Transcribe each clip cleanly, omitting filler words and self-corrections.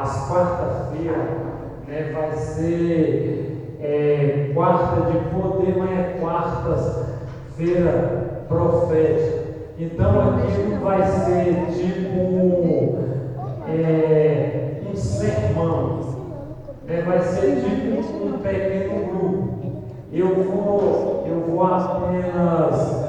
Às quarta-feiras, né, vai ser quarta de poder, mas é quarta-feira profética. Então aqui não vai ser tipo um sermão, né, vai ser tipo um pequeno grupo. Eu vou apenas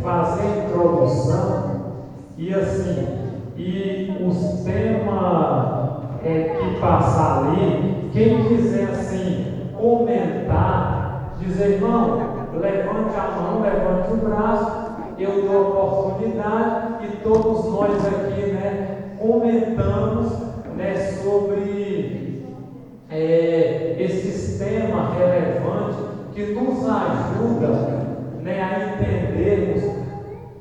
fazer a introdução e assim, e os temas que passar ali, quem quiser assim comentar, dizer, irmão, levante a mão, levante o braço, eu dou a oportunidade e todos nós aqui, né, comentamos, né, sobre esses temas relevantes que nos ajudam, né, a entendermos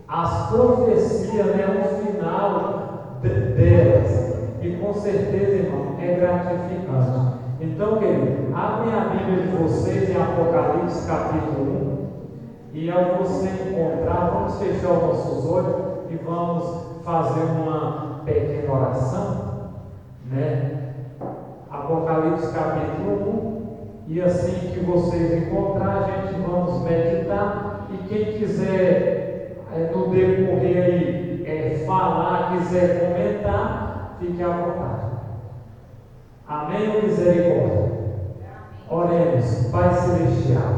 as profecias, né, no final delas. E com certeza, irmão, é gratificante. Então, querido, abrem a Bíblia de vocês em Apocalipse capítulo 1. E ao você encontrar, vamos fechar os nossos olhos e vamos fazer uma pequena oração, né? Apocalipse capítulo 1. E assim que vocês encontrar, a gente vamos meditar. E quem quiser no decorrer aí falar, quiser comentar, fique à vontade. Amém ou misericórdia? Oremos. Pai Celestial,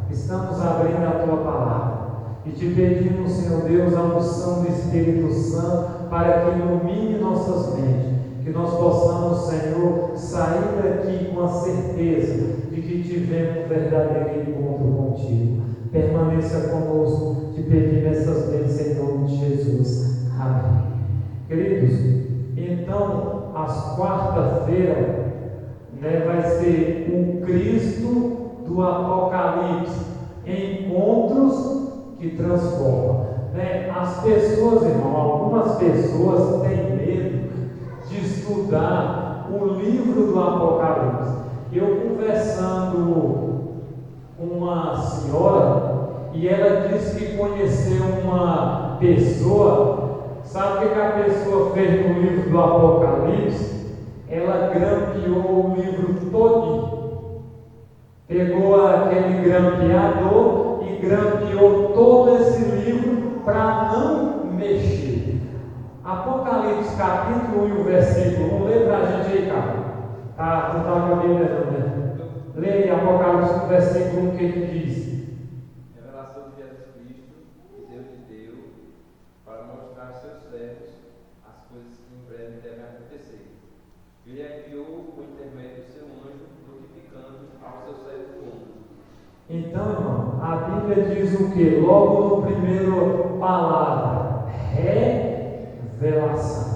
estamos abrindo a Tua palavra e te pedimos, Senhor Deus, a unção do Espírito Santo para que ilumine nossas mentes, que nós possamos, Senhor, sair daqui com a certeza de que tivemos um verdadeiro encontro contigo. Permaneça conosco, te pedimos essas bênçãos em nome de Jesus. Amém. Queridos, então, às quarta-feira, né, vai ser o Cristo do Apocalipse, encontros que transformam. Né? As pessoas, irmão, algumas pessoas têm medo de estudar o livro do Apocalipse. Eu conversando com uma senhora, e ela disse que conheceu uma pessoa. Sabe o que a pessoa fez no livro do Apocalipse? Ela grampeou o livro todinho. Pegou aquele grampeador e grampeou todo esse livro para não mexer. Apocalipse capítulo 1 e o versículo 1, lê para a gente aí, cara. Tá, não está com a Bíblia não, né? Lê aí Apocalipse 1, versículo 1, o que ele diz? Revelação de Jesus Cristo, que Deus lhe deu, para mostrar aos seus servos as coisas que em breve devem acontecer. Ele enviou por intermédio do seu anjo, notificando aos seus servos como. Então, irmão, a Bíblia diz o que? Logo no primeiro palavra, revelação.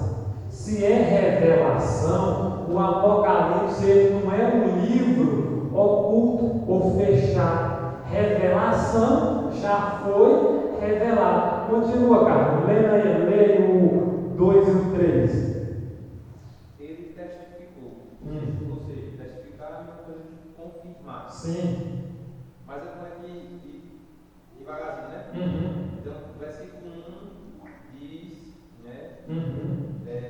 Se é revelação, o Apocalipse ele não é um livro oculto ou fechado. Revelação já foi revelado. Continua, Carlos. Leia o 2 e o 3. Ele testificou. Ou seja, testificar é uma coisa de confirmar. Sim. Mas eu vou aqui devagarzinho, né? Então, o versículo 1 diz, né?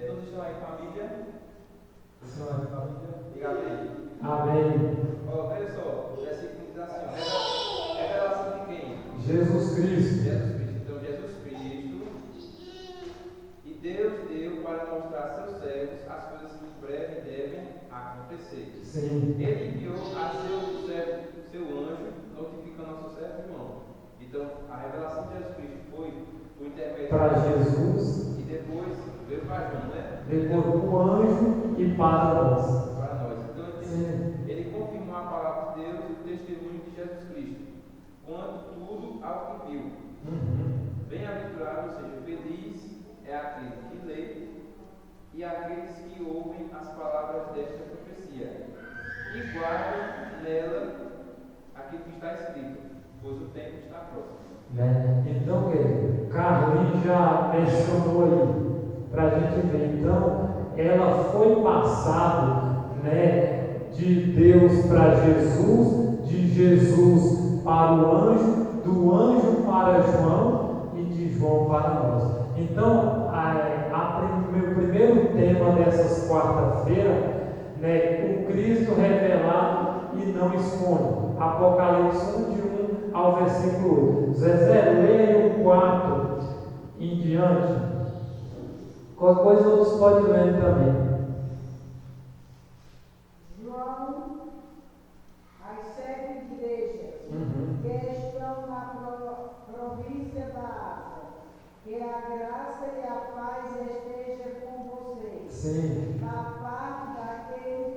Todos estão aí com a Bíblia? Estão aí com a Bíblia? Diga amém. Amém. Olha só, o versículo diz assim: revelação de quem? Jesus Cristo. Jesus Cristo. Então, Jesus Cristo. E Deus deu para mostrar a seus servos as coisas que em breve devem acontecer. Sim. Ele enviou a seu servo, seu anjo, notificando ao seu servo irmão. Então, a revelação de Jesus Cristo foi por intermédio para Jesus e depois veio para João, né? Depois o anjo e para nós. Para nós. Então, ele confirmou a palavra de Deus e o testemunho de Jesus Cristo, quando tudo ao que viu. Bem-aventurado, ou seja, feliz é aquele que lê e aqueles que ouvem as palavras desta profecia e guardam nela aquilo que está escrito, pois o tempo está próximo. Então, querido, Carlinhos já mencionou aí, para a gente ver. Então, ela foi passada, de Deus para Jesus, de Jesus para o anjo, do anjo para João e de João para nós. Então, o meu primeiro tema dessas quarta-feiras, né, o Cristo revelado e não esconde. Apocalipse 1, de 1 ao versículo 8. Zezé, leia o 4 em diante. Qualquer coisa outros podem ler também. João, as 7 igrejas que estão na província da Ásia, que a graça e a paz esteja com vocês. Sim. Da parte daquele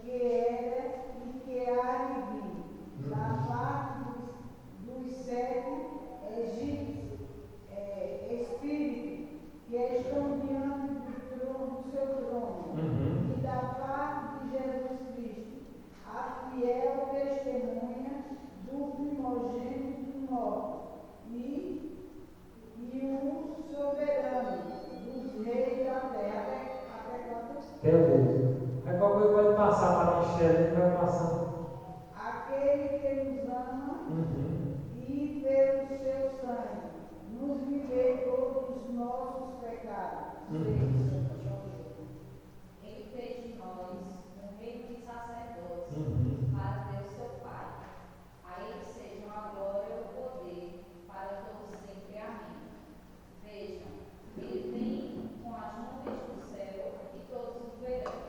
que era e que há de vir, da parte dos 7 espíritos que estão diante do seu trono, e da parte de Jesus Cristo, a fiel testemunha do primogênito dos mortos, e o soberano dos reis da terra. Até o aí qualquer coisa pode passar para a Michelle, vai passando. Aquele que nos ama e pelo seu sangue nos libertou dos nossos pecados. Ele fez de nós um reino de sacerdotes para Deus seu Pai. A ele sejam a glória e o poder para todos sempre. Amém. Vejam, ele vem com as nuvens do céu e todos o verão,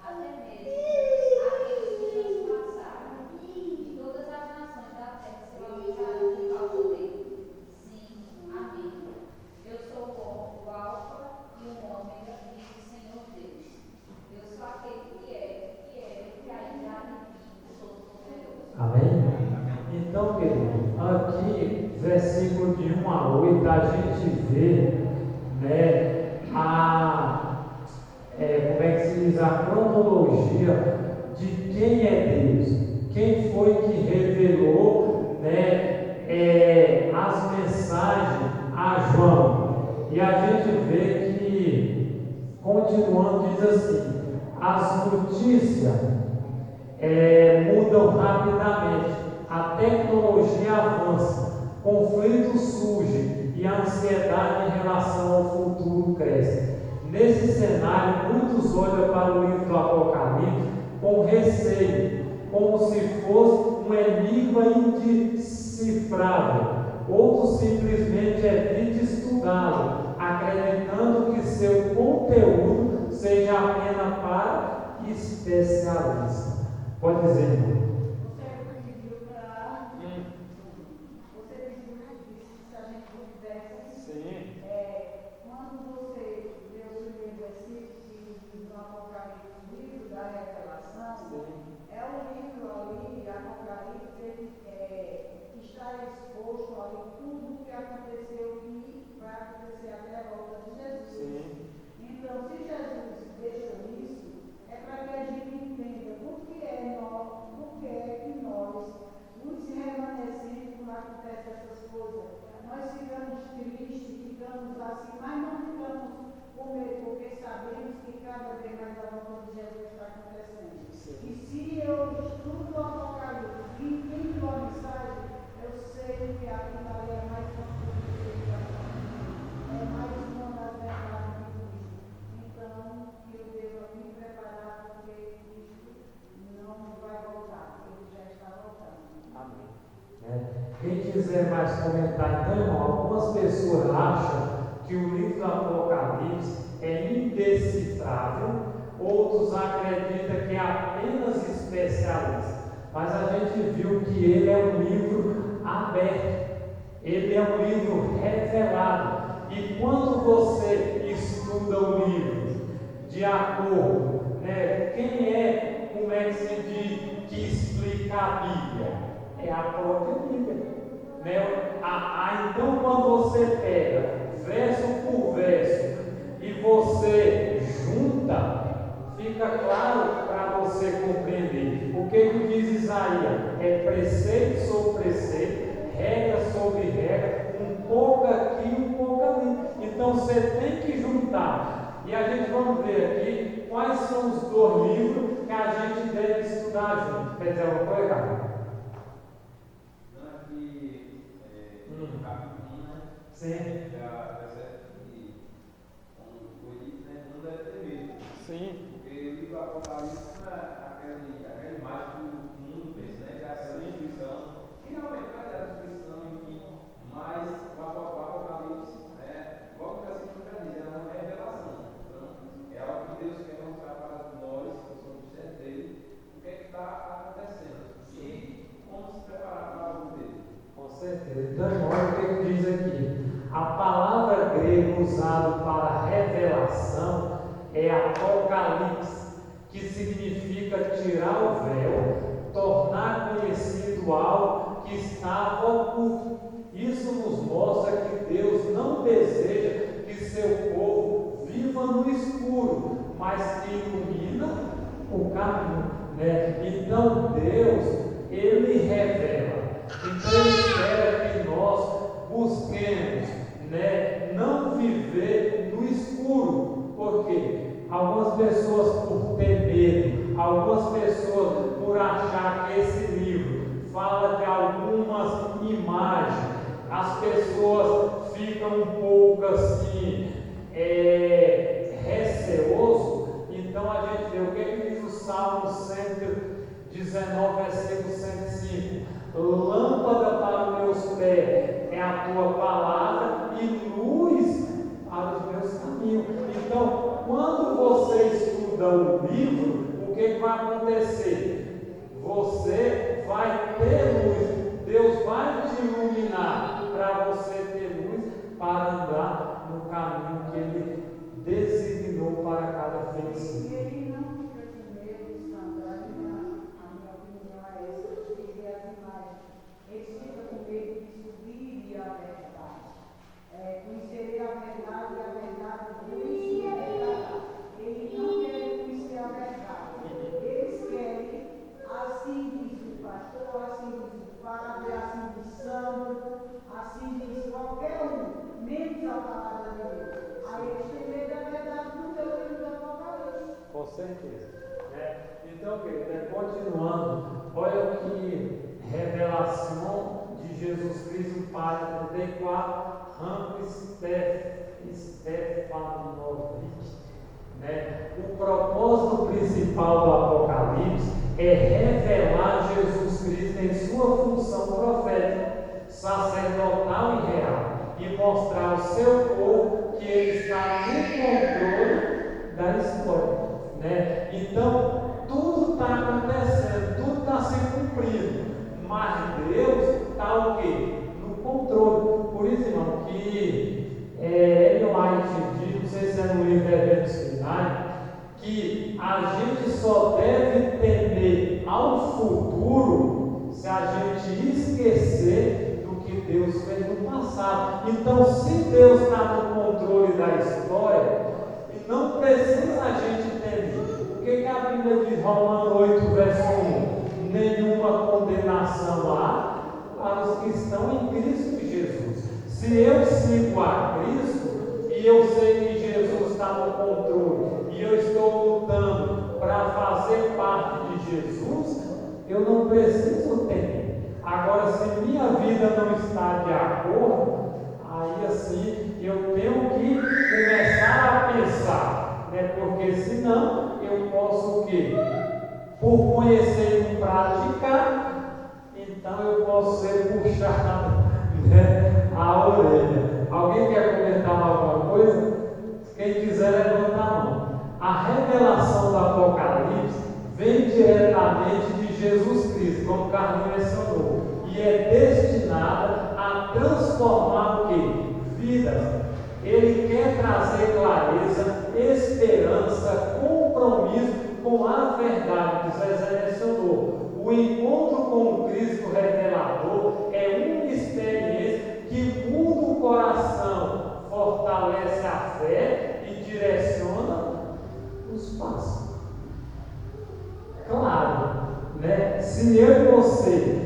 até mesmo aqueles que transpassaram, e todas as nações da terra se lamentarão por causa dele. Sim, amém. Eu sou o Alfa e o Ômega, diz o Senhor Deus. Eu sou aquele que é, que ainda há de vir, o Todo-Poderoso. Amém? Então, querido, aqui, versículo de 1 a 8, a gente vê, né, como é que se diz, a cronologia de quem é Deus, quem foi que revelou, né, as mensagens a João. E a gente vê que, continuando, diz assim: as notícias mudam rapidamente, a tecnologia avança, conflitos surgem e a ansiedade em relação ao futuro cresce. Nesse cenário, muitos olham para o livro do Apocalipse com receio, como se fosse um enigma indecifrável. Outros simplesmente evitam estudá-lo, acreditando que seu conteúdo seja apenas para especialistas. Pode dizer, irmão. Você pediu se a gente pudesse. Sim. Quando você leu o primeiro versículo do Apocalipse, o livro da Revelação, é um livro ali, Apocalipse, que está exposto ali tudo o que aconteceu e vai acontecer até a volta de Jesus. Então, se Jesus deixou isso, é para que a gente entenda por que é que nós, os remanescentes, quando acontecem essas coisas, nós ficamos tristes, ficamos assim, mas não ficamos com medo, porque sabemos que cada vez mais a volta de Jesus está acontecendo. E se eu estudo o Apocalipse e entendo a mensagem, eu sei que aquilo ali é mais uma coisa, é mais uma das verdades de Cristo. Então, eu devo me preparar, porque Cristo não vai voltar, ele já está voltando. Amém. Quem quiser mais comentar, então, irmão, algumas pessoas acham que o livro do Apocalipse é indecifrável, outros acreditam que é apenas especialista. Mas a gente viu que ele é um livro aberto, ele é um livro revelado. E quando você estuda o livro de acordo, né, como é que se diz que explica a Bíblia? É a própria Bíblia. Né? Então, quando você pega verso por verso e você junta, fica claro para você compreender. O que diz Isaías? É preceito sobre preceito, regra sobre regra, um pouco aqui, um pouco ali. Então você tem que juntar. E a gente vamos ver aqui quais são os dois livros que a gente deve estudar junto. Quer dizer alguma coisa, cara? Capítulo 1, né? Sim. Já percebe que, como foi dito, né? Quando Sim. Porque o livro do Apocalipse não é aquela imagem que o mundo pensa, né? Que é essa destruição, que realmente vai ter a destruição, enfim, mas o Apocalipse, logo que assim já diz, é uma revelação. Então, é algo que Deus quer mostrar para nós, que somos servos dele, o que é que está acontecendo e como se preparar para algo dele. Com certeza. Então, olha o que ele diz aqui. A palavra grega usada para revelação é apocalipse, que significa tirar o véu, tornar conhecido algo que estava oculto. Isso nos mostra que Deus não deseja que seu povo viva no escuro, mas que ilumina o caminho, né? Então Deus, Ele revela. Então Ele espera que nós busquemos, né, não viver no escuro. Por quê? Algumas pessoas por ter medo, algumas pessoas por achar que esse livro fala de algumas imagens, as pessoas ficam um pouco assim, receoso. Então a gente vê o que diz o Salmo 119, versículo 105. Lâmpada para os meus pés é a tua palavra e luz para os meus caminhos. Então, quando você estuda o livro, o que vai acontecer? Você vai ter luz. Deus vai te iluminar para você ter luz para andar no caminho que Ele designou para cada feição. E ele não fica com medo de andar, a minha opinião é essa, de ver as imagens. Ele fica com medo de subir a verdade. Conhecer a verdade e a verdade luz libertará. Ele não quer conhecer a verdade. Eles querem, assim diz o pastor, assim diz o padre, assim diz santo, assim diz qualquer um, menos a palavra de Deus. Aí eles têm medo da verdade do teu livro do Apocalipse. Com certeza. Então, continuando, olha que revelação de Jesus Cristo para 34, Ranco Stefanovic. O propósito principal do Apocalipse é revelar Jesus Cristo em sua função profética, sacerdotal e real, e mostrar ao seu povo que ele está no controle da história. Então, tudo está acontecendo, tudo está se cumprindo, mas Deus está o quê? No controle. Por isso, irmão, que Ellen White diz, não sei se é no livro Eventos Finais, que a gente só deve temer ao futuro se a gente esquecer do que Deus fez no passado. Então, se Deus está no controle da história, não precisa a gente temer. O que a Bíblia diz, Romanos 8, verso 1? Nenhuma condenação há para os que estão em Cristo Jesus. Se eu sigo a Cristo e eu sei que Jesus está no controle e eu estou lutando para fazer parte de Jesus, eu não preciso temer. Agora, se minha vida não está de acordo, aí assim eu tenho que começar a pensar, porque senão eu posso o quê? Por conhecer e não praticar, então eu posso ser puxado, a orelha. Alguém quer comentar alguma coisa? Quem quiser levantar a mão. A revelação do Apocalipse vem diretamente de Jesus Cristo, como Carlinhos mencionou, e é destinada a transformar o quê? Vidas. Ele quer trazer clareza, esperança, compromisso com a verdade que Zezé mencionou. O encontro com o Cristo revelador é uma experiência que muda o coração, fortalece a fé e direciona os passos. Claro, se eu e você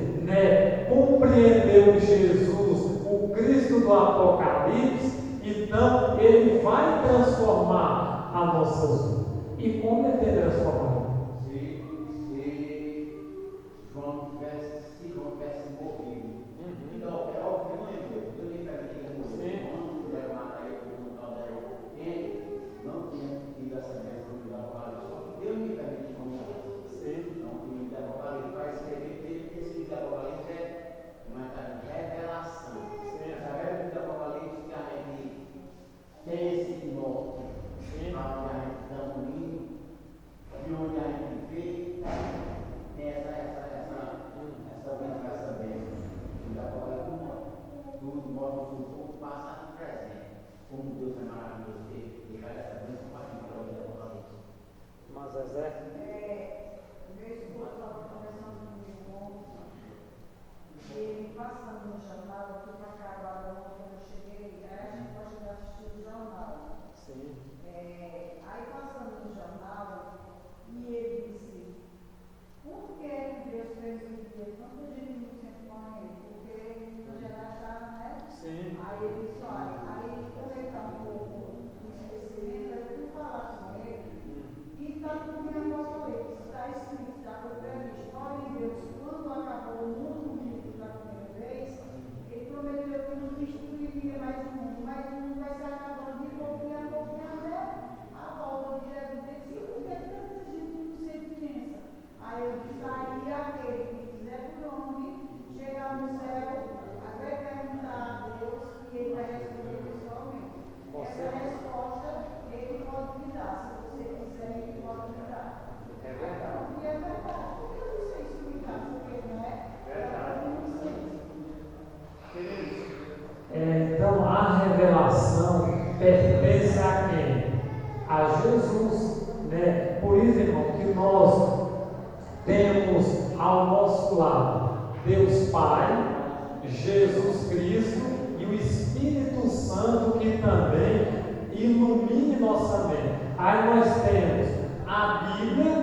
compreender Jesus, o Cristo do Apocalipse, então ele vai transformar a nossa vida. E como é que transformar? Se João tivesse morrido, então é óbvio que não lembrou. Eu lembro que ele morreu, quando levaram ele para o local dela, ele não tinha tido essa bênção de lavar. Pai, Jesus Cristo e o Espírito Santo que também ilumine nossa mente. Aí nós temos a Bíblia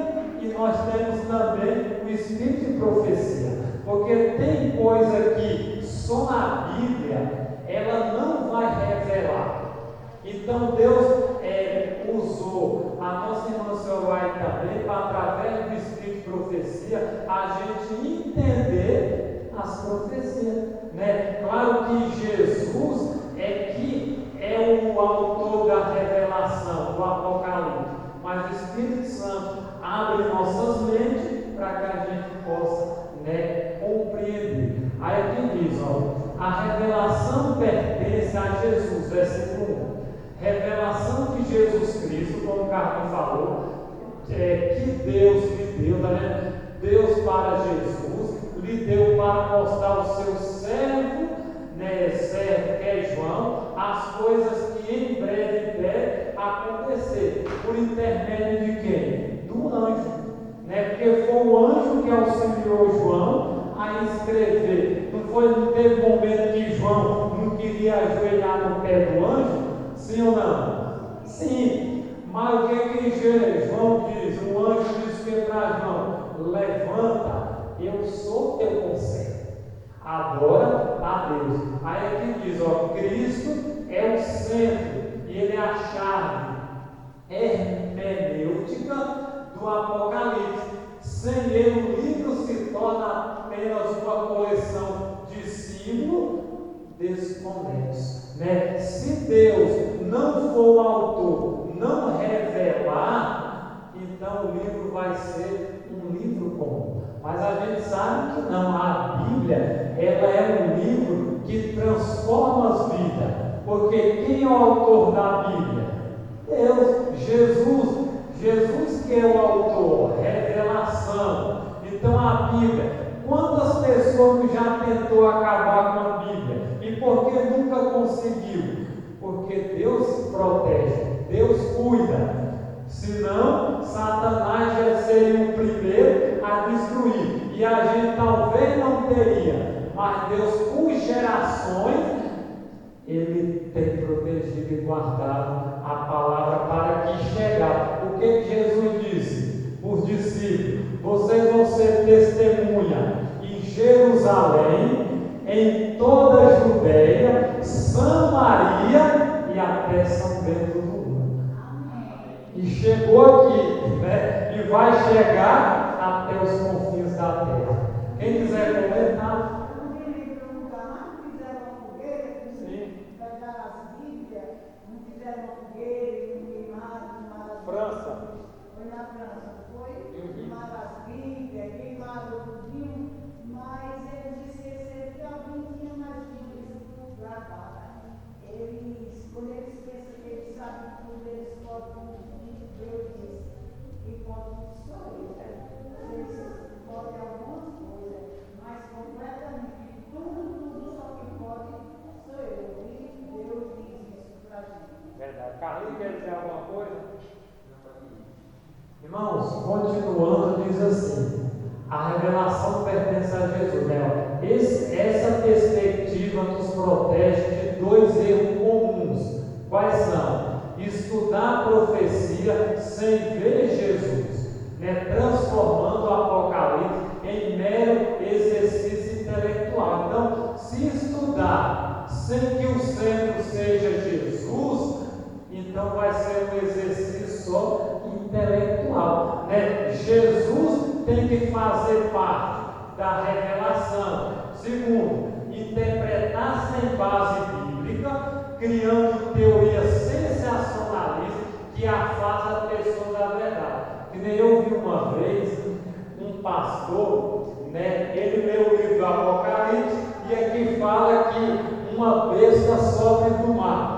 e nós temos também o Espírito de profecia. Porque tem coisa que só a Bíblia ela não vai revelar. Então Deus usou a nossa irmã Soraya também para, através do Espírito de profecia, a gente entender as profecias, né? Claro que Jesus é o autor da revelação, do Apocalipse, mas o Espírito Santo abre nossas mentes para que a gente possa, né, compreender. Aí aqui diz, a revelação pertence a Jesus, versículo 1. Revelação de Jesus Cristo, como o Carlos falou, que Deus lhe deu, tá vendo? Deus para Jesus, lhe deu para mostrar ao seu servo, né, servo que é João, as coisas que em breve devem acontecer, por intermédio de quem? Do anjo, né? Porque foi o anjo que auxiliou João a escrever. Não teve momento que João não queria ajoelhar no pé do anjo? Sim ou não? Sim. Mas o que João diz? O anjo diz que para João: levanta, eu sou teu conselho. Adora a Deus. Aí aqui diz, Cristo é o centro e ele é a chave hermenêutica do Apocalipse. Sem ele o livro se torna apenas uma coleção de símbolos desconexos, né? Se Deus não for o autor, não revelar, então o livro vai ser um livro comum. Mas a gente sabe que não. A Bíblia, ela é um livro que transforma as vidas. Porque quem é o autor da Bíblia? Deus, Jesus que é o autor, revelação. Então a Bíblia, quantas pessoas já tentou acabar com a Bíblia? E por que nunca conseguiu? Porque Deus protege, Deus cuida. Senão, Satanás já seria o primeiro a destruir. E a gente talvez não teria. Mas Deus, por gerações, Ele tem protegido e guardado a palavra para que chegar. O que Jesus disse? Os discípulos: vocês vão ser testemunha em Jerusalém, em toda a Judeia, Samaria e até São Bento do Mundo. E chegou aqui, né? E vai chegar até os confins da terra. Quem quiser comentar? França. Foi na França, não foi? Queimaram as Bíblias, queimaram tudinho, mas eles esqueceram que alguém tinha mais Bíblias guardadas. Quando eles pensam que eles sabem tudo, eles podem confundir Deus e podem destruir. Eles podem algumas coisas, mas completamente tudo só que pode sou eu. E Deus diz isso para a gente. Verdade. Carlinhos, quer dizer alguma coisa? Irmãos, continuando, diz assim: a revelação pertence a Jesus, né? Essa perspectiva nos protege de dois erros comuns. Quais são? Estudar a profecia sem ver Jesus, né? Transformando o Apocalipse em mero exercício intelectual. Então, se estudar sem que o centro seja Jesus, então vai ser um exercício só intelectual, né? Jesus tem que fazer parte da revelação. Segundo, interpretar sem base bíblica, criando teorias sensacionalistas que afastam a pessoa da verdade. Que nem eu vi uma vez um pastor, né? Ele leu o livro do Apocalipse e aqui fala que uma besta sobe do mar.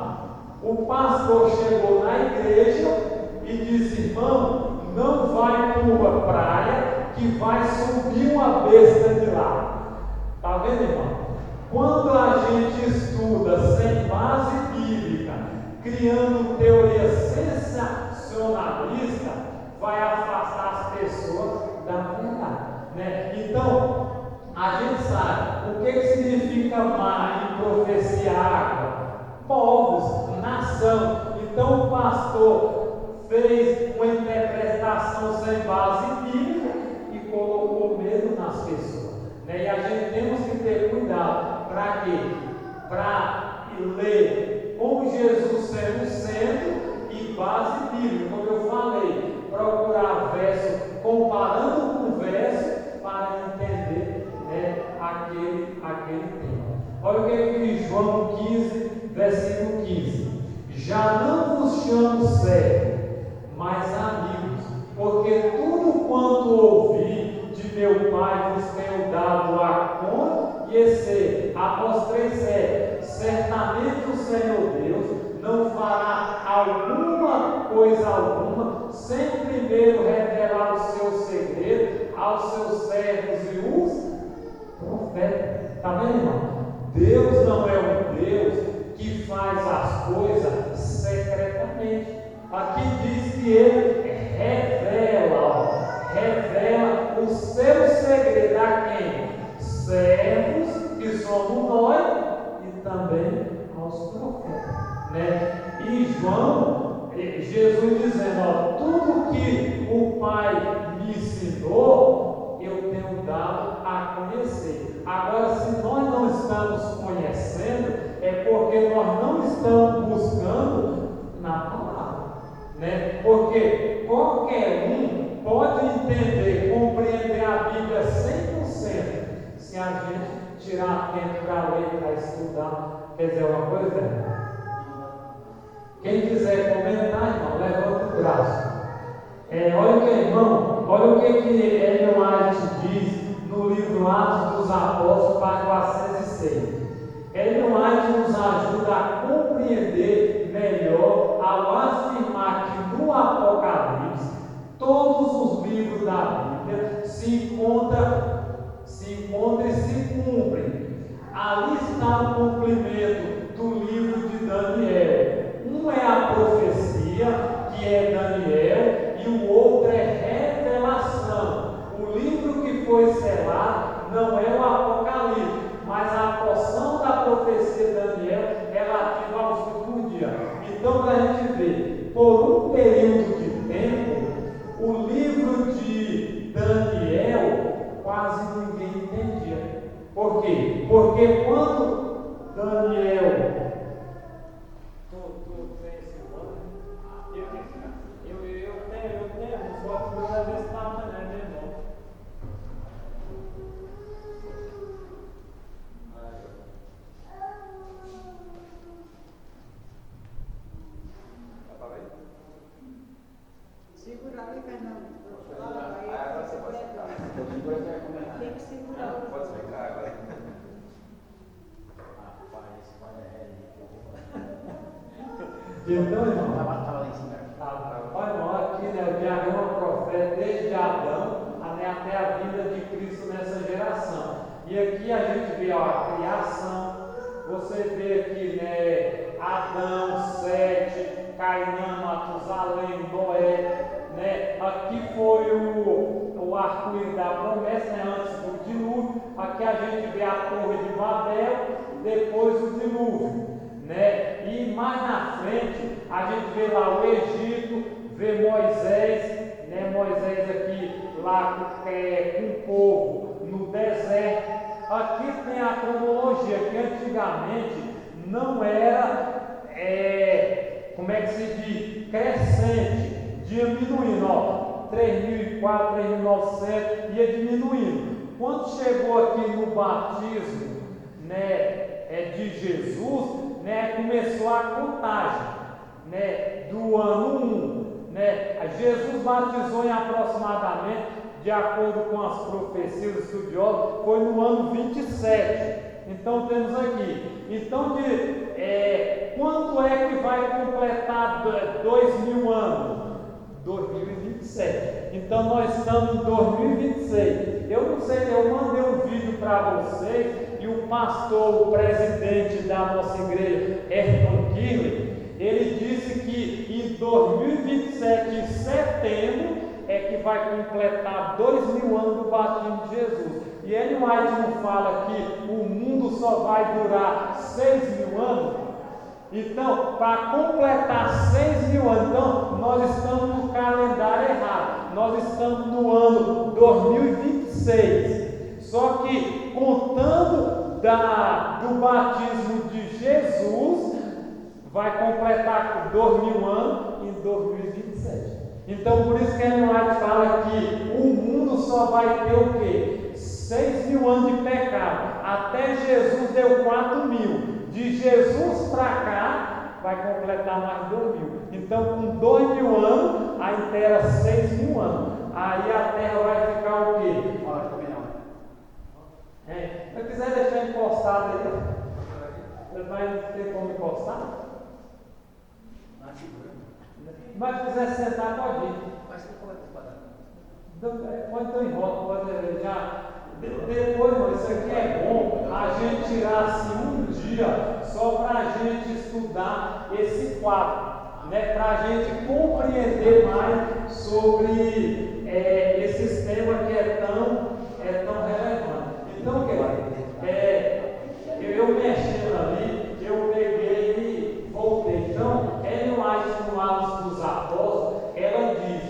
O pastor chegou na igreja e disse: irmão, não vai para uma praia que vai subir uma besta de lá. Está vendo, irmão? Quando a gente estuda sem base bíblica, criando teoria sensacionalista, vai afastar as pessoas da verdade, né? Então, a gente sabe, o fez uma interpretação sem base bíblica e colocou medo nas pessoas. Né? E a gente temos que ter cuidado. Para quê? Para ler com Jesus sendo o centro e base bíblica. Como eu falei, procurar verso comparando com verso para entender, né, aquele tema. Olha o que diz João 15, versículo 15. Já não vos chamo servos, mas amigos, porque tudo quanto ouvi de meu Pai vos tenho dado a conhecer. Após 3, certamente o Senhor Deus não fará alguma coisa alguma sem primeiro revelar o seu segredo aos seus servos e os profetas. Está vendo, irmão? Deus não é um Deus que faz as coisas secretamente. Aqui diz que Ele revela o seu segredo a quem? Servos, que somos nós, e também aos profetas. Né? E João, Jesus dizendo, ó, tudo que o Pai me ensinou, eu tenho dado a conhecer. Agora, se nós não estamos conhecendo, é porque nós não estamos buscando na palavra. Né? Porque qualquer um pode entender, compreender a Bíblia 100%, se a gente tirar tempo para ler, para estudar. Quer dizer uma coisa? Quem quiser comentar, irmão, levanta o braço. Olha o que, irmão, olha o que Ellen White diz no livro Atos dos Apóstolos, página 406. Ellen White nos ajuda a compreender melhor ao afirmar que no Apocalipse todos os livros da Bíblia se encontram e se cumprem. Ali está o cumprimento do livro de Daniel. Um é a profecia, que é Daniel, e o outro é revelação. O livro que foi selado não é o Apocalipse, mas a porção da profecia de Daniel relativa aos últimos dias. Então, para a gente ver, por um período de tempo, o livro de Daniel quase ninguém entendia. Por quê? Porque quando Daniel... Tu tem esse nome? Eu tenho, só que eu já vi esse tamanho, né, meu irmão? Segura aí, Fernando. Agora você pode ficar. Tem que segurar. Pode ficar agora. Rapaz, olha, Então, irmão, estava lá em cima. olha, irmão, aqui, né, o diagrama profético desde Adão até a vinda de Cristo nessa geração. E aqui a gente vê, ó, a criação. Você vê aqui, né, Adão, Sete, Cainã, Matusalém, Noé, né? Aqui foi o arco-íris da promessa, né, antes do dilúvio. Aqui a gente vê a torre de Babel, depois o dilúvio, né? E mais na frente a gente vê lá o Egito, vê Moisés, né? Moisés aqui lá com o povo no deserto. Aqui tem a cronologia que antigamente não era, como é que se diz, crescente, diminuindo, ó, 3004, 3907, ia diminuindo. Quando chegou aqui no batismo, né, de Jesus, né, começou a contagem, né, do ano 1, né, Jesus batizou em aproximadamente, de acordo com as profecias dos estudiosos, foi no ano 27. Então temos aqui. Então, quanto é que vai completar 2000 anos? 2027. Então nós estamos em 2026. Eu não sei, eu mandei um vídeo para vocês e o pastor, o presidente da nossa igreja, Ayrton Kirley, ele disse que em 2027, em setembro, é que vai completar 2000 anos do batismo de Jesus. E Ellen White não fala que o mundo só vai durar 6000 anos? Então, para completar 6000 anos, então, nós estamos nós estamos no ano 2026. Só que contando do batismo de Jesus, vai completar 2000 anos em 2027. Então, por isso que Ellen White fala que o mundo só vai ter o quê? 6.000 anos de pecado. Até Jesus deu 4.000. De Jesus para cá, vai completar mais 2.000. Então, com 2.000 anos, aí terá 6.000 anos. Aí a terra vai ficar o quê? Olha, também não. Se eu quiser deixar encostado aí, mas não tem como encostar? Mas se quiser sentar, pode ir. Mas você não pode parar. Pode então enrola, pode já. Depois, mas isso aqui é bom a gente tirar assim um dia só para a gente estudar esse quadro, né? Para a gente compreender mais sobre esses temas que é tão relevante. Então, eu mexendo ali, eu peguei e voltei. Então, Ellen White, no Atos dos Apóstolos, ela diz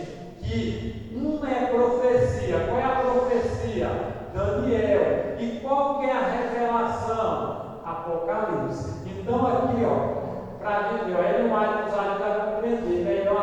que uma é profecia. Qual é a profecia? Daniel. E qual que é a revelação? Apocalipse. Então aqui, para a gente, Ellen White nos ajuda a compreender, melhor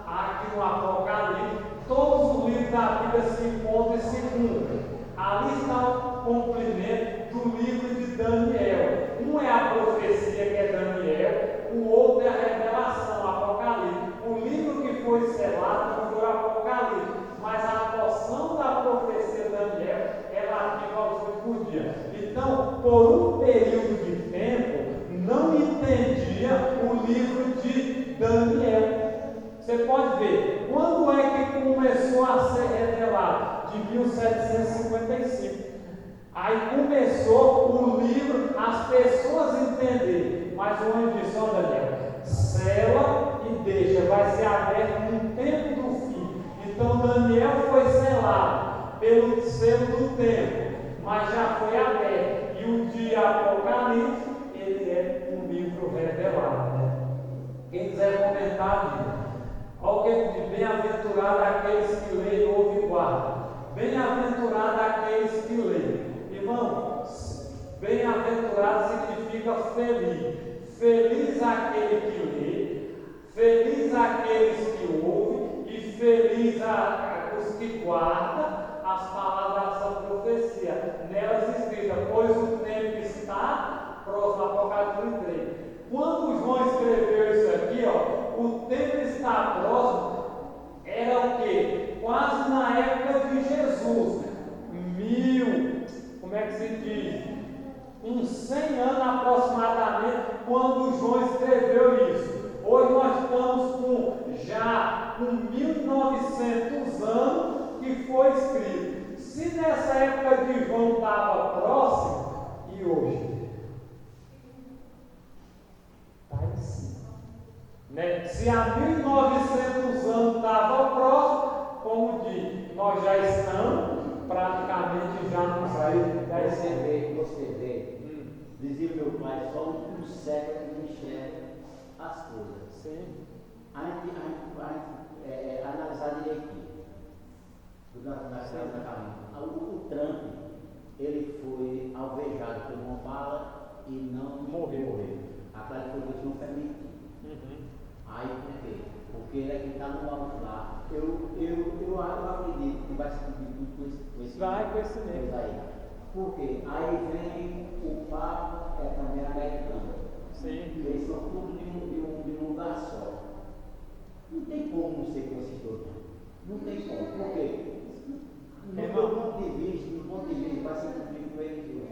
aqui no Apocalipse, todos os livros da Bíblia se encontram e se cumprem. Ali está o cumprimento do livro de Daniel. Um é a profecia, que é Daniel, o outro é a revelação, Apocalipse. O livro que foi selado não foi o Apocalipse, mas a porção da profecia de Daniel é relativa aos últimos dias. Então, por um período de tempo, não entendia o livro de Daniel. Você pode ver, quando é que começou a ser revelado? De 1755. Aí começou o livro, as pessoas entenderem. Mas o anjo disse: ó, Daniel, sela e deixa, vai ser aberto no tempo do fim. Então Daniel foi selado pelo selo do tempo, mas já foi aberto. E o dia Apocalipse, ele é um livro revelado, né? Quem quiser comentar, diga. Olha o que diz: bem-aventurado aqueles que leem e ouvem e guardam. Bem-aventurado aqueles que leem. Irmão, bem-aventurado significa feliz. Feliz aquele que lê, feliz aqueles que ouvem e feliz os que guardam as palavras dessa profecia. Nelas escritas, pois o tempo está próximo, Apocalipse 3. Quando João escreveu isso aqui, o tempo está próximo, era o quê? Quase na época de Jesus. Como é que se diz? Uns 100 anos aproximadamente, quando João escreveu isso. Hoje nós estamos já com 1900 anos que foi escrito. Se nessa época de João estava próximo, e hoje? Está em cima. Né? Se há 1900 anos estava próximo, como diz, nós já estamos praticamente já no século da Você vê, dizia meu pai, só um cego que enxerga as coisas. Sim. A gente analisar direitinho. O Trump, ele foi alvejado por uma bala e não morreu. A Califórnia não permitiu. Aí por quê? Porque ele é que está no alto lá. Eu acredito que vai se cumprir tudo com esse mesmo. Aí. Por quê? Aí vem o Papa, também americano. Sim. Eles são tudo de um lugar só. Não tem como não ser com esses dois. Não tem como. Por quê? No meu ponto de vista, vai se cumprir com eles dois.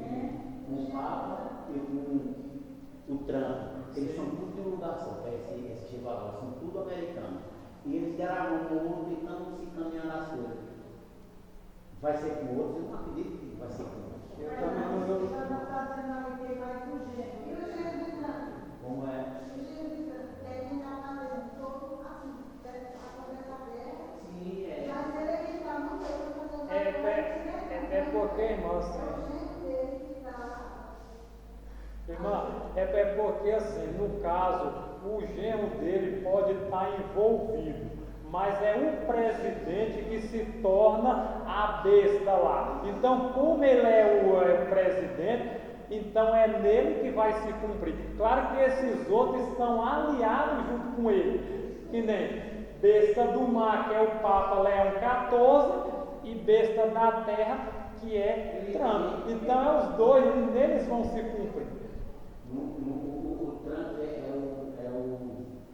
Com o Papa e com o Trump. Eles são tudo de um lugar só, esse chivalão, são tudo americanos. E eles gravam o mundo e estão se encaminhando as coisas. Vai ser com outros? Eu não acredito que vai ser com outros. Eu também não vou. Como é? Sim, é. É porque, irmã, é porque assim, no caso, o genro dele pode estar envolvido, mas é o presidente que se torna a besta lá. Então, como ele é o presidente, então é nele que vai se cumprir. Claro que esses outros estão aliados junto com ele, que nem besta do mar, que é o Papa Leão XIV, e besta da terra, que é Trump. Então é os dois, e neles vão se cumprir. O Trump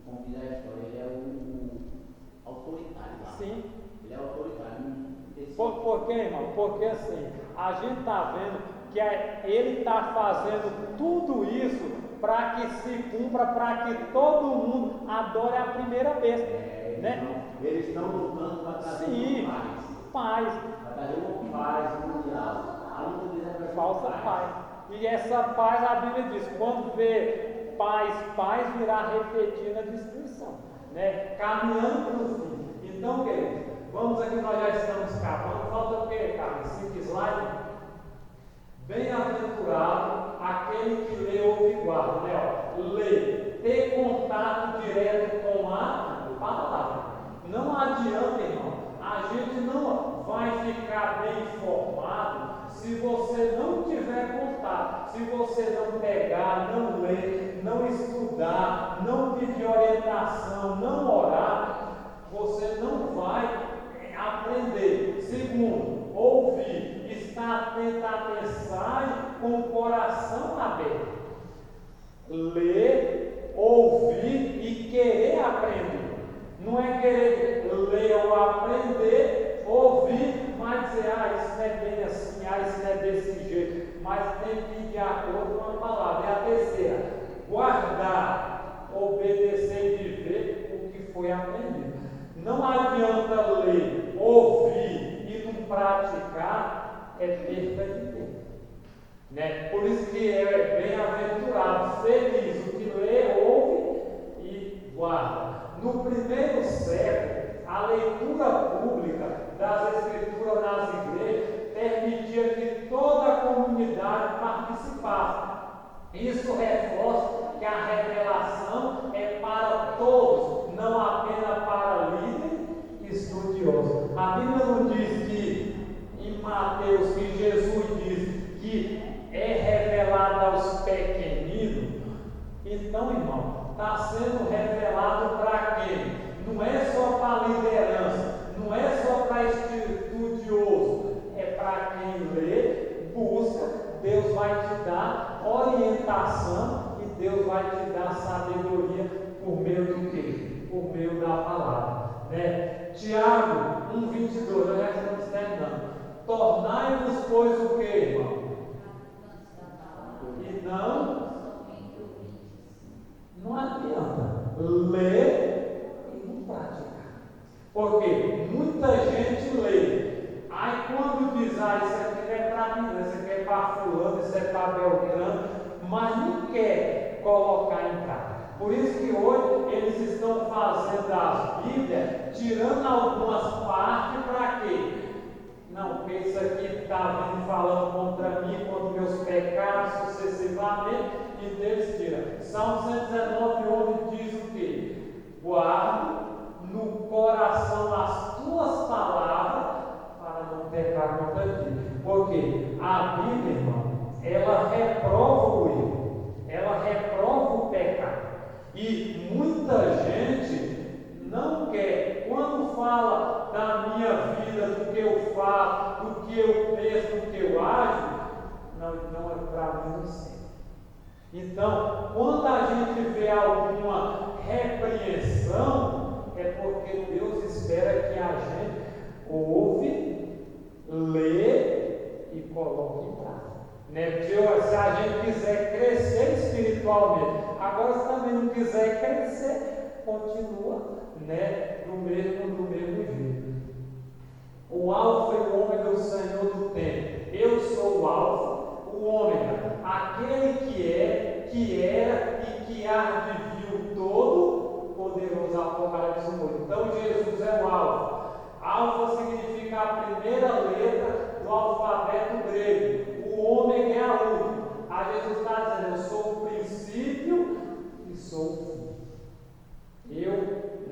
como diz a história, ele é o autoritário lá. Sim. Ele é autoritário. Por quê, irmão? Porque assim, a gente está vendo que ele está fazendo tudo isso para que se cumpra, para que todo mundo adore a primeira besta. Né? Eles estão lutando para trazer paz. Para trazer uma paz mundial. A luta deles é falsa paz. E essa paz, a Bíblia diz, quando vê paz virá refletir na destruição, né? Caminhando para o fim. Então, queridos, vamos aqui, nós já estamos acabando. Falta o quê, cara? 5 slides. Bem-aventurado aquele que lê ou que guarda, né? Lê, ter contato direto com a palavra. Não adianta, irmão, a gente não vai ficar bem informado se você não tiver contato, se você não pegar, não ler, não estudar, não pedir orientação, não orar, você não vai aprender. Segundo, ouvir, estar atento à mensagem com o coração aberto. Ler, ouvir e querer aprender. Não é querer ler ou aprender, ouvir, mas dizer, isso não é bem assim, isso não é desse jeito. Mas tem que ir de acordo com a palavra. E a terceira, guardar, obedecer e viver o que foi aprendido. Não adianta ler, ouvir e não praticar, é perda de tempo. Né? Por isso que é bem-aventurado, feliz o que lê, ouve e guarda. No primeiro século, a leitura pública das Escrituras nas igrejas permitia que toda a comunidade participasse. Isso reforça que a revelação é para todos, não apenas para líderes e estudiosos. A Bíblia não diz que, em Mateus, que Jesus diz que é revelado aos pequeninos. Então, irmão, está sendo revelado para quem? Não é só para liderança, não é só para estudioso, é para quem lê, busca, Deus vai te dar orientação e Deus vai te dar sabedoria por meio do quê? Por meio da palavra. Né? Tiago 1,22, nós já estamos terminando. Tornai-vos, pois, o quê, irmão? E não adianta ler e não praticar. Porque muita gente lê. Aí quando diz, isso aqui não é para mim, isso aqui é para fulano, isso é para Beltrano, mas não quer colocar em prática. Por isso que hoje eles estão fazendo as Bíblias, tirando algumas partes para quê? Não, porque isso aqui está vindo falando contra mim, contra meus pecados, sucessivamente, e Deus tira. Salmo 119:11 diz o quê? Guarde no coração as tuas palavras para não pecar contra ti. Porque a Bíblia, irmão, ela reprova o erro, ela reprova o pecado. E muita gente não quer, quando fala da minha vida, do que eu faço, do que eu penso, do que eu ajo, não é para mim, não sei. Então, quando a gente vê alguma repreensão, é porque Deus espera que a gente ouve, lê e coloque em prática. Né? Se a gente quiser crescer espiritualmente, agora se também não quiser crescer, continua, né, do mesmo jeito. O Alfa e o Ômega, o Senhor do tempo. Eu sou o Alfa, o Ômega, aquele que é, que era e que há de vir, o todo poderoso. Apocalipse 1. Então Jesus é o Alfa. Alfa significa a primeira letra do alfabeto grego. O Ômega é a última. Aí Jesus está dizendo, eu sou o princípio e sou o fim. Eu,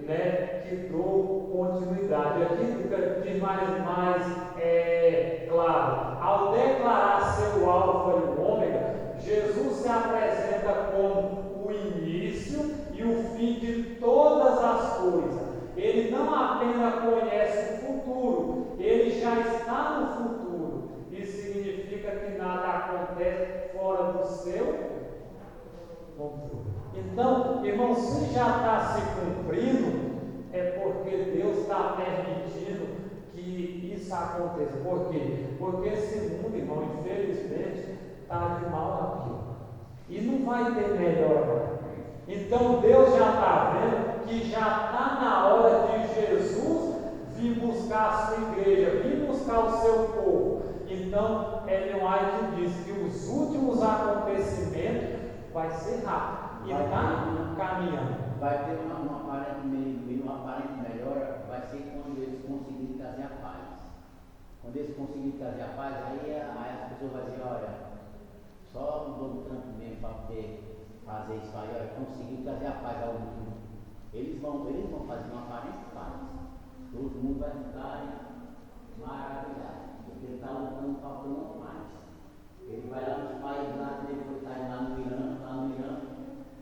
né, que dou continuidade. Aqui fica de mais claro. Ao declarar ser o Alfa e o Ômega, Jesus se apresenta como o início e o fim de todas as coisas. Ele não apenas conhece o futuro, ele já está no futuro. Isso significa que nada acontece fora do seu controle. Então, irmão, se já está se cumprindo, é porque Deus está permitindo que isso aconteça. Por quê? Porque esse mundo, irmão, infelizmente, está de mal a pior. E não vai ter melhor. Então, Deus já está vendo que já está na hora de Jesus vir buscar a sua igreja, vir buscar o seu povo. Então, Ellen White diz que os últimos acontecimentos vai ser rápido. E está caminhando. Vai ter uma aparente melhora, vai ser quando eles conseguirem trazer a paz. Quando eles conseguirem trazer a paz, aí as pessoas vão dizer, olha, só o Donald Trump mesmo para poder fazer isso aí, olha, conseguir trazer a paz ao mundo. Eles vão fazer uma aparente paz. Todo mundo vai ficar maravilhado, porque ele está lutando para pronto mais. Ele vai lá nos países lá, ele foi estar lá no Irã,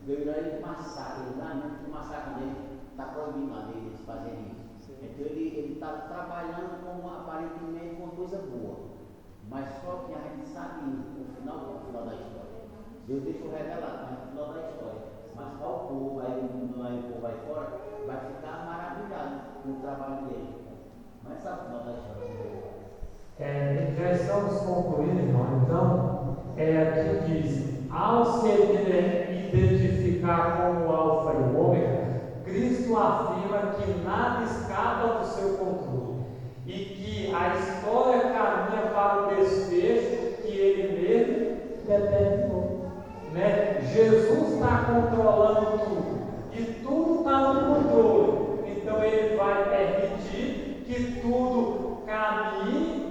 veio lá ele massacra, ele lá mesmo, o massacre dele está proibido lá deles fazerem isso. Então ele está trabalhando aparentemente uma coisa boa, mas só que a gente sabe o final da história. Deus deixou revelado no final da história, mas para o povo, aí o povo vai fora, vai ficar maravilhado com o trabalho dele. Mas sabe o final da história? Já estamos concluindo, irmão. Então, aqui diz: ao se identificar como o Alfa e o Ômega, Cristo afirma que nada escapa do seu controle e que a história caminha para o desfecho que ele mesmo determinou. Jesus está controlando tudo e tudo está no controle. Então ele vai permitir que tudo caminhe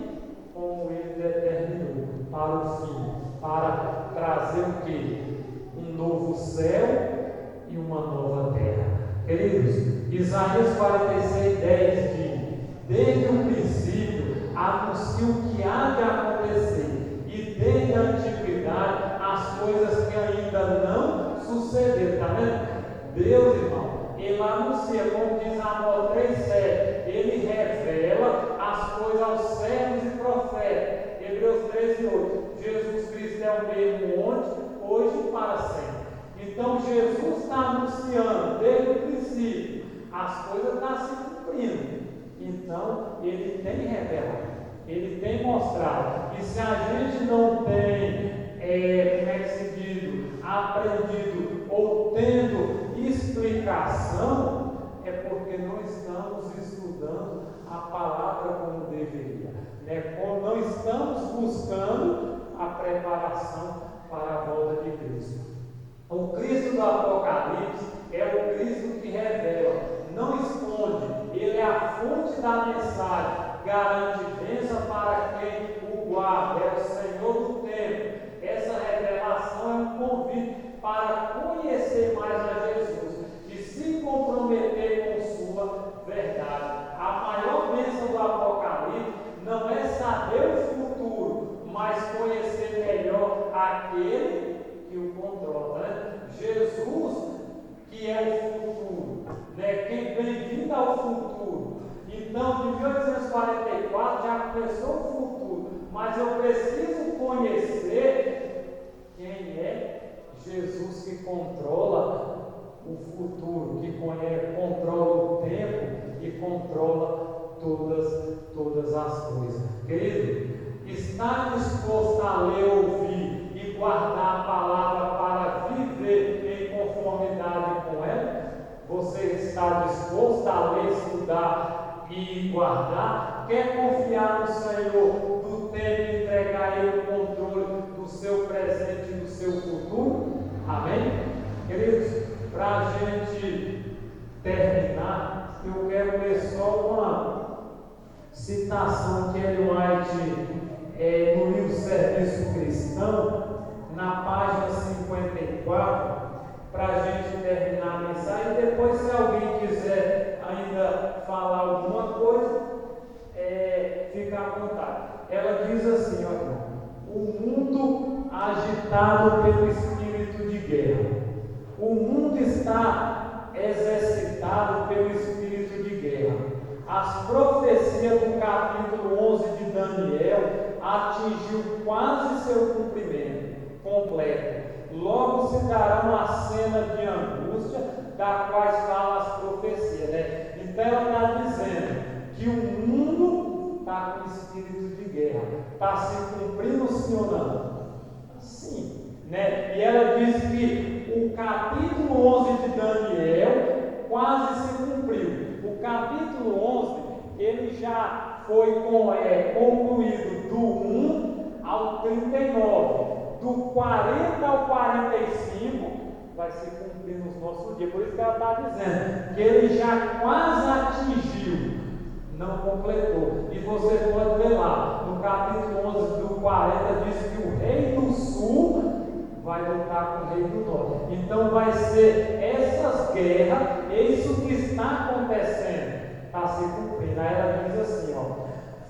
como ele determinou para o fim, para trazer o quê? Um novo céu e uma nova terra. Queridos, Isaías 46:10 diz: desde o princípio anuncia o que há de acontecer, e desde a antiguidade as coisas que ainda não sucederam. Está vendo? Deus, irmão, ele anuncia, como diz Amós 3:7, ele revela as coisas aos servos e profetas. Hebreus 13:8, Jesus Cristo é o mesmo ontem, hoje e para sempre. Então Jesus está anunciando desde o princípio, as coisas estão se cumprindo. Então ele tem revelado, ele tem mostrado. E se a gente não tem, aprendido ou tendo explicação, é porque não estamos estudando a palavra como deveria. Não estamos buscando a preparação para a volta de Cristo. O Cristo do Apocalipse é o Cristo que revela, não esconde. Ele é a fonte da mensagem, garante bênção para quem o guarda, é o Senhor do tempo. Essa revelação é um convite para conhecer mais a Jesus e se comprometer com sua verdade. A maior bênção do Apocalipse não é saber o futuro, mas conhecer melhor aquele que o controla. Jesus, que é o futuro, quem vem vindo ao futuro. Então, de 1844 já começou o futuro, mas eu preciso conhecer quem é Jesus que controla o futuro, que controla o tempo e controla todas as coisas. Querido, está disposto a ler, ouvir e guardar a palavra para viver em conformidade com ela? Você está disposto a ler, estudar e guardar? Quer confiar no Senhor do tempo e entregar a Ele o controle do seu presente e do seu futuro? Amém? Queridos, para a gente terminar, eu quero ler só uma citação que Ellen White, no livro Serviço Cristão, na página 54, para a gente terminar a mensagem. E depois, se alguém quiser ainda falar alguma coisa, fica à vontade. Ela diz assim, ó, o mundo agitado pelo espírito de guerra. O mundo está exercitado pelo espírito de guerra. As profecias do capítulo 11 de Daniel atingiu quase seu cumprimento completo. Logo se dará uma cena de angústia, da qual fala as profecias, né? Então ela está dizendo que o mundo está com espírito de guerra. Está se cumprindo, sim ou não? Sim, né? E ela diz que o capítulo 11 de Daniel quase se cumpriu. O capítulo 11, ele já foi concluído do 1 ao 39. Do 40 ao 45 vai se cumprir nos nossos dias. Por isso que ela está dizendo que ele já quase atingiu, não completou. E você pode ver lá, no capítulo 11 do 40, diz que o rei do sul vai lutar com o rei do norte. Então vai ser essas guerras, isso que está acontecendo, está se cumprindo. Aí ela diz assim, ó,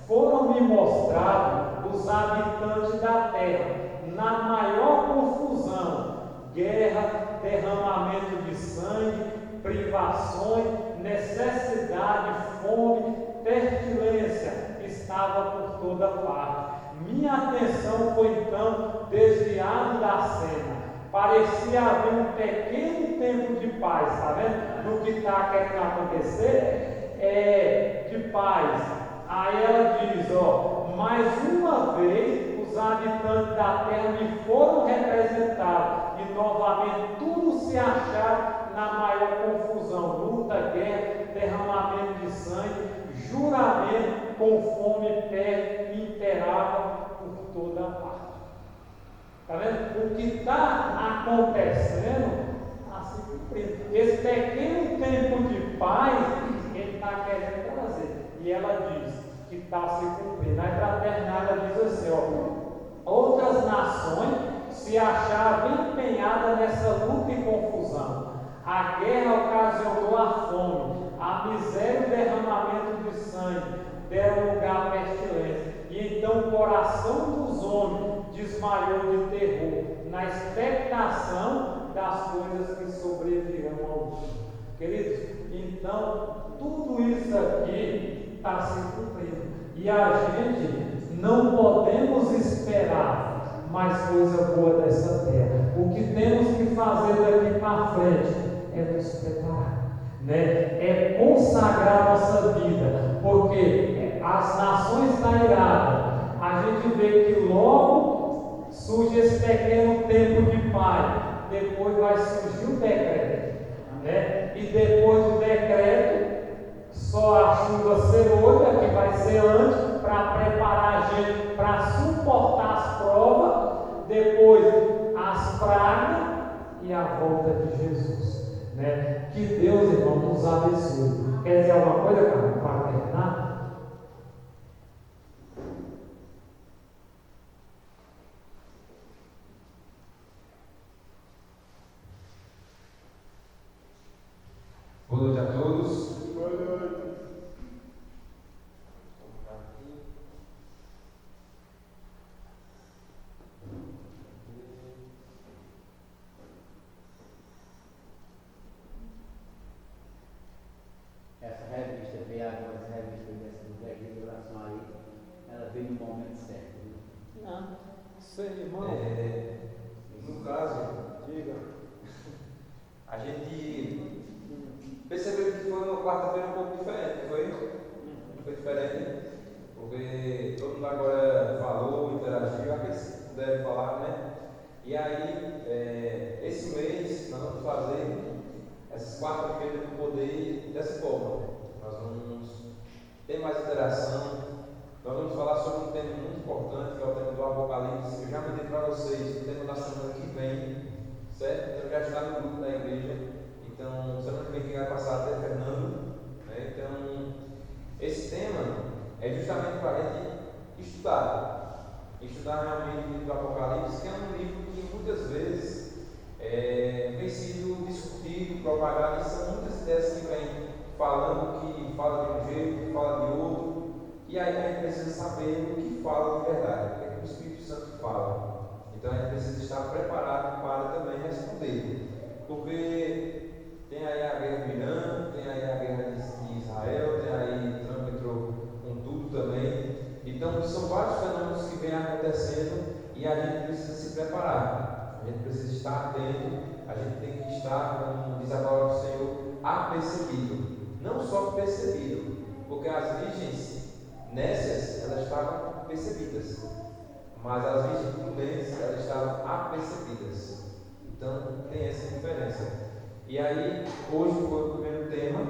foram-me mostrados os habitantes da terra na maior confusão, guerra, derramamento de sangue, privações, necessidade, fome, pestilência, estava por toda parte. Minha atenção foi então desviada da cena. Parecia haver um pequeno tempo de paz, está vendo? No que está querendo acontecer, de paz. Aí ela diz, ó, mais uma vez os habitantes da terra me foram representados e novamente tudo se achava na maior confusão, luta, guerra, derramamento de sangue, juramento com fome e peste imperava por toda parte. Está vendo? O que está acontecendo está se cumprindo. Esse pequeno tempo de paz ele está querendo trazer. E ela diz que está se cumprindo. Aí para terminar ela diz assim, ó, outras nações se achavam empenhadas nessa luta e confusão. A guerra ocasionou a fome, a miséria e o derramamento de sangue deram lugar à pestilência. E então o coração dos homens desmaiou de terror, na expectação das coisas que sobrevirão ao mundo. Queridos, então tudo isso aqui está se cumprindo. E a gente não podemos esperar mais coisa boa dessa terra. O que temos que fazer daqui para frente é nos preparar, né? É consagrar nossa vida, porque as nações estão iradas. A gente vê que logo surge esse pequeno tempo de paz, depois vai surgir o decreto, né? E depois do decreto, só a chuva serolha, que vai ser antes, para preparar a gente para suportar as provas, depois as pragas e a volta de Jesus, né? Que Deus, irmão, nos abençoe. Quer dizer alguma coisa, cara, para terminar? Boa noite a todos. Boa noite. Essa revista veio agora, essa revista dessa revelação aí, ela veio no momento certo. Viu? Não. Sei, irmão. No caso, Diga. a gente percebeu que foi uma quarta-feira um pouco diferente, não foi? Foi diferente, porque todo mundo agora falou, interagiu, aqueles que puderam falar, né? E aí, esse mês, nós vamos fazer essas quarta-feiras do poder dessa forma. Nós vamos ter mais interação, nós vamos falar sobre um tema muito importante, que é o tema do Apocalipse. Eu já mandei para vocês o tema da semana que vem, certo? Então já está no grupo da igreja. Então, semana que vem quem vai passar até Fernando, né? Então, esse tema é justamente para a gente estudar realmente o livro do Apocalipse, que é um livro que muitas vezes tem sido discutido, propagado, e são muitas ideias que vêm falando que fala de um jeito, que fala de outro, e aí a gente precisa saber o que fala de verdade, o que é que o Espírito Santo fala. Então a gente precisa estar preparado para também responder, porque tem aí a guerra do Irã, tem aí a guerra de Israel, tem aí Trump entrou com tudo também. Então são vários fenômenos que vêm acontecendo e a gente precisa se preparar, a gente precisa estar atento, a gente tem que estar, como diz a palavra do Senhor, apercebido. Não só percebido, porque as virgens nécias, elas estavam percebidas, mas as virgens prudentes, elas estavam apercebidas. Então tem essa diferença. E aí, hoje foi o primeiro tema,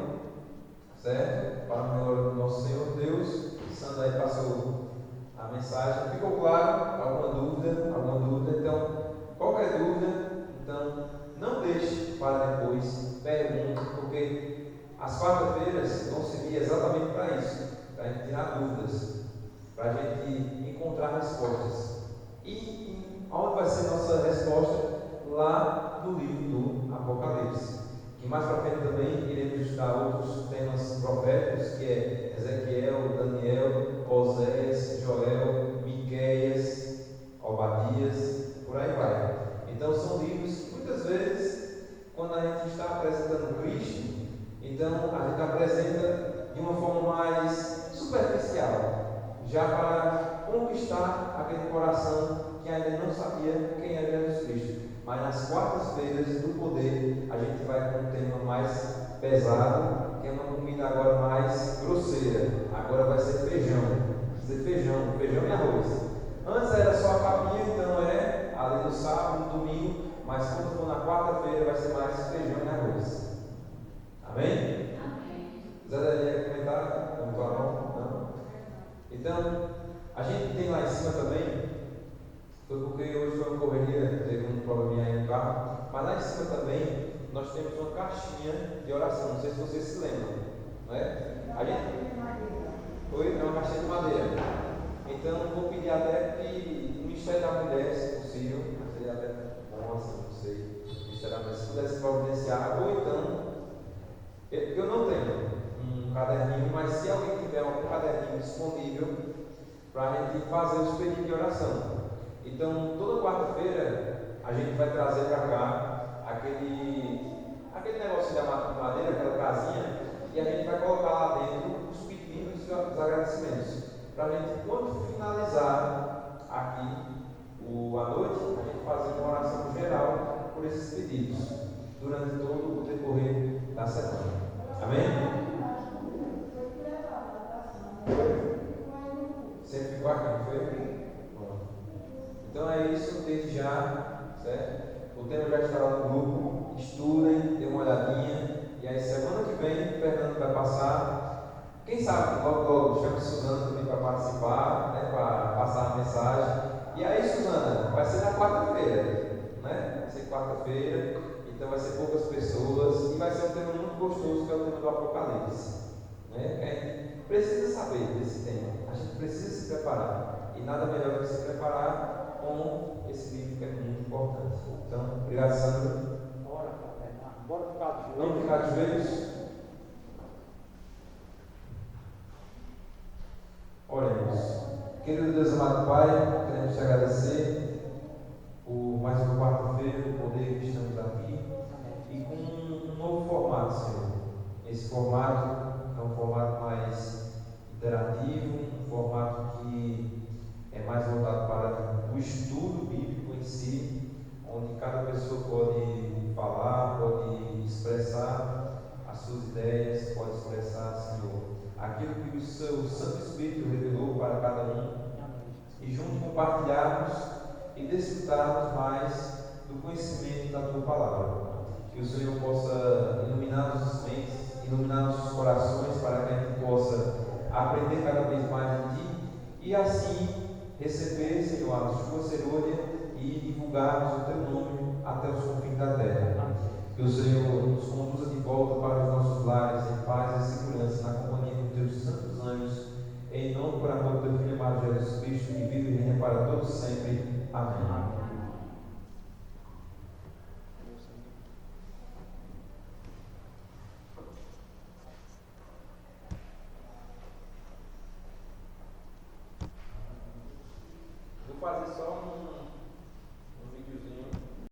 certo? Para a glória do nosso Senhor Deus. Sandra aí passou a mensagem. Ficou claro? Alguma dúvida? Então, qualquer dúvida, então, não deixe para depois, pergunte, porque as quarta-feiras vão servir exatamente para isso, para a gente tirar dúvidas, para a gente encontrar respostas. E onde vai ser nossa resposta? Lá no livro do Apocalipse. Que mais para frente também iremos estudar outros temas proféticos, que é Ezequiel, Daniel, Oséias, Joel, Miqueias, Obadias, por aí vai. Então são livros que muitas vezes, quando a gente está apresentando Cristo, então a gente apresenta de uma forma mais superficial, já para conquistar aquele coração que ainda não sabia quem era Jesus Cristo. Mas nas quartas-feiras do poder, a gente vai com um tema mais pesado, que é uma comida agora mais grosseira. Agora vai ser feijão. Vai ser feijão e arroz. Antes era só a papinha, então ali no sábado, no domingo, mas quando for na quarta-feira vai ser mais feijão e arroz. Amém? Zé Daniel quer comentar? Não? Então, a gente tem lá em cima também. Foi porque hoje foi uma correria, teve um probleminha aí no carro, mas lá em cima também nós temos uma caixinha de oração, não sei se vocês se lembram, não é? A gente foi uma caixinha de madeira. Então vou pedir até que o Ministério da Mulher, se possível, mas seria até bom assim, não sei, o Ministério da Mulher, se pudesse providenciar, ou então, eu não tenho um caderninho, mas se alguém tiver algum caderninho disponível para a gente fazer os pedidos de oração. Então, toda quarta-feira a gente vai trazer para cá aquele negócio de madeira, aquela casinha, e a gente vai colocar lá dentro os pedidos e os agradecimentos. Para a gente, quando finalizar aqui a noite, a gente fazer uma oração geral por esses pedidos, durante todo o decorrer da semana. Amém? Sempre ficou aqui, não foi? Então é isso, desde já, certo? O tema já está lá no grupo, estudem, dêem uma olhadinha, e aí semana que vem o Fernando vai passar, quem sabe, logo chama a Suzana também para participar, né, para passar a mensagem, e aí Suzana, vai ser na quarta-feira, né? Vai ser quarta-feira, então vai ser poucas pessoas, e vai ser um tema muito gostoso, que é o tema do Apocalipse, né? A gente precisa saber desse tema, a gente precisa se preparar, e nada melhor do que se preparar com esse livro que é muito importante. Então, obrigado, Sandra. Bora ficar de joelhos. Vamos ficar de joelhos. Oremos. Querido Deus amado Pai, queremos te agradecer por mais uma quarta-feira, o poder que estamos aqui e com um novo formato, Senhor. Esse formato é um formato mais interativo, um formato que é mais voltado para o estudo bíblico em si, onde cada pessoa pode falar, pode expressar as suas ideias, pode expressar, Senhor, aquilo que o seu Santo Espírito revelou para cada um, e juntos compartilharmos e desfrutarmos mais do conhecimento da Tua Palavra. Que o Senhor possa iluminar nossas mentes, iluminar nossos corações, para que a gente possa aprender cada vez mais de Ti, e assim receber, Senhor, a sua cerimônia e divulgarmos o Teu nome até os confins da terra. Que o Senhor nos conduza de volta para os nossos lares em paz e segurança, na companhia dos Teus santos anjos, em nome por amor do Teu Filho amado Jesus Cristo, que vive e reina para todos sempre. Amém. fazer só um